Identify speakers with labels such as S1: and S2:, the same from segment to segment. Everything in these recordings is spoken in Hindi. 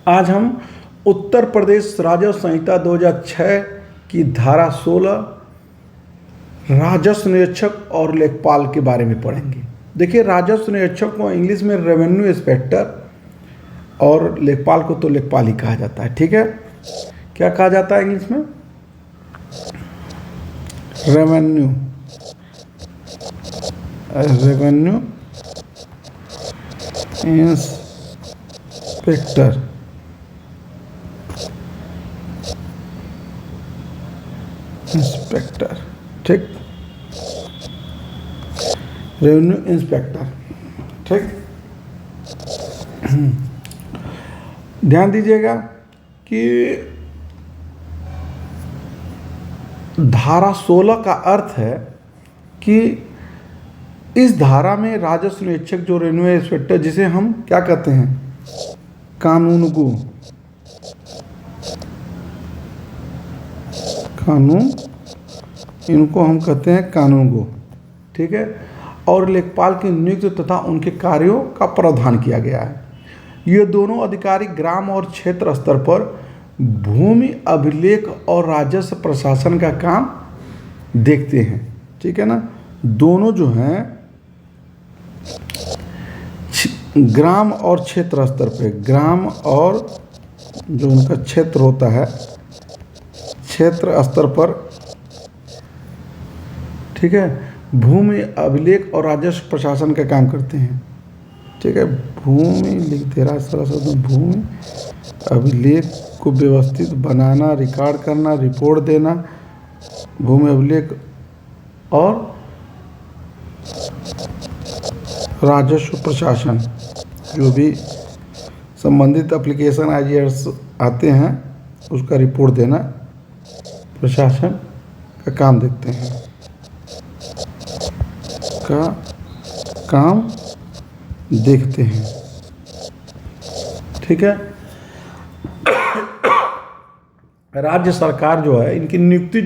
S1: आज हम उत्तर प्रदेश राजस्व संहिता 2006 की धारा 16 राजस्व निरीक्षक और लेखपाल के बारे में पढ़ेंगे। देखिए, राजस्व निरीक्षक को इंग्लिश में रेवेन्यू इंस्पेक्टर और लेखपाल को तो लेखपाल ही कहा जाता है। ठीक है, क्या कहा जाता है इंग्लिश में? Revenue inspector. ठीक, रेवेन्यू इंस्पेक्टर। ठीक, ध्यान दीजिएगा कि धारा 16 का अर्थ है कि इस धारा में राजस्व निरीक्षक जो रेवेन्यू इंस्पेक्टर, जिसे हम क्या कहते हैं, कानूनगो, इनको हम कहते हैं कानूनगो। ठीक है, और लेखपाल की नियुक्ति तथा उनके कार्यों का प्रावधान किया गया है। ये दोनों अधिकारी ग्राम और क्षेत्र स्तर पर भूमि अभिलेख और राजस्व प्रशासन का काम देखते हैं। ठीक है ना, दोनों जो हैं ग्राम और क्षेत्र स्तर पे, ग्राम और जो उनका क्षेत्र होता है, क्षेत्र स्तर पर, ठीक है, भूमि अभिलेख और राजस्व प्रशासन का काम करते हैं। ठीक है, भूमि लिख दे रहा है, भूमि अभिलेख को व्यवस्थित बनाना, रिकॉर्ड करना, रिपोर्ट देना, भूमि अभिलेख और राजस्व प्रशासन, जो भी संबंधित एप्लीकेशन आईजीएस आते हैं उसका रिपोर्ट देना, प्रशासन का काम देखते हैं, का काम देखते हैं। ठीक है, राज्य सरकार जो है, इनकी नियुक्ति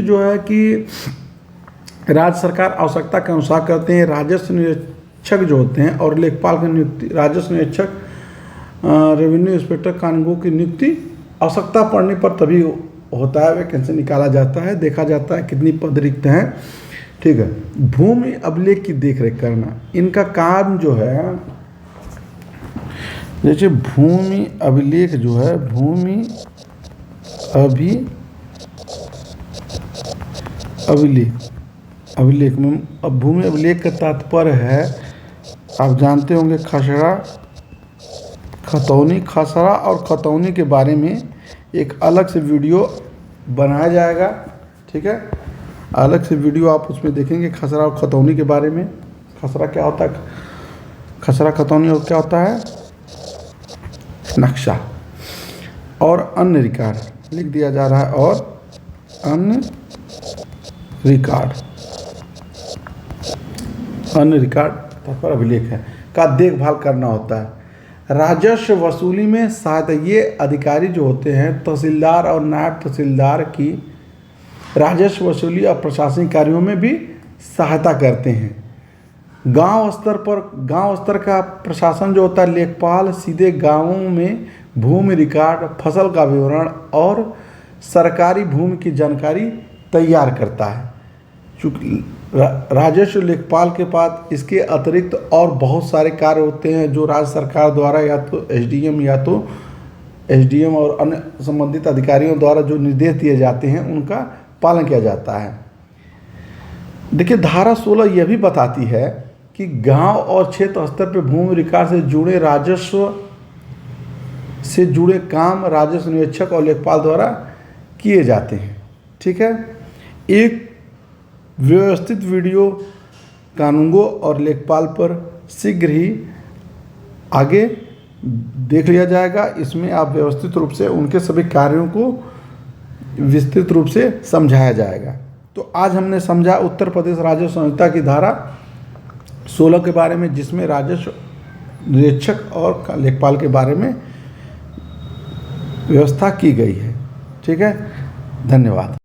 S1: जो है कि राज्य सरकार आवश्यकता के अनुसार करते हैं। राजस्व निरीक्षक जो होते हैं और लेखपाल की नियुक्ति, राजस्व निरीक्षक, रेवेन्यू इंस्पेक्टर, कानूनगो की नियुक्ति आवश्यकता पड़ने पर तभी होता है, वैकेंसी निकाला जाता है, देखा जाता है कितनी पद रिक्त हैं। ठीक है, भूमि अभिलेख की देखरेख करना, इनका काम जो है, जैसे भूमि अभिलेख जो है, भूमि अभिलेख में, अब भूमि अभिलेख का तात्पर्य है, आप जानते होंगे, खसरा और खतौनी के बारे में एक अलग से वीडियो बनाया जाएगा। ठीक है, अलग से वीडियो आप उसमें देखेंगे खसरा और खतौनी के बारे में। खसरा क्या होता है, खसरा, खतौनी और क्या होता है, नक्शा और अन्य रिकॉर्ड लिख दिया जा रहा है, और अन्य रिकॉर्ड पर अभिलेख है का देखभाल करना होता है। राजस्व वसूली में सहायता, ये अधिकारी जो होते हैं तहसीलदार और नायब तहसीलदार की राजस्व वसूली और प्रशासनिक कार्यों में भी सहायता करते हैं। गांव स्तर का प्रशासन जो होता है, लेखपाल सीधे गांवों में भूमि रिकॉर्ड, फसल का विवरण और सरकारी भूमि की जानकारी तैयार करता है। चूँकि राजस्व लेखपाल के पास इसके अतिरिक्त और बहुत सारे कार्य होते हैं जो राज्य सरकार द्वारा या तो एसडीएम और अन्य संबंधित अधिकारियों द्वारा जो निर्देश दिए जाते हैं उनका पालन किया जाता है। देखिए, धारा 16 यह भी बताती है कि गांव और क्षेत्र स्तर पर भूमि रिकॉर्ड से जुड़े राजस्व से जुड़े काम राजस्व निरीक्षक और लेखपाल द्वारा किए जाते हैं। ठीक है, एक व्यवस्थित वीडियो कानूनगो और लेखपाल पर शीघ्र ही आगे देख लिया जाएगा। इसमें आप व्यवस्थित रूप से उनके सभी कार्यों को विस्तृत रूप से समझाया जाएगा। तो आज हमने समझा उत्तर प्रदेश राजस्व संहिता की धारा 16 के बारे में, जिसमें राजस्व निरीक्षक और लेखपाल के बारे में व्यवस्था की गई है। ठीक है, धन्यवाद।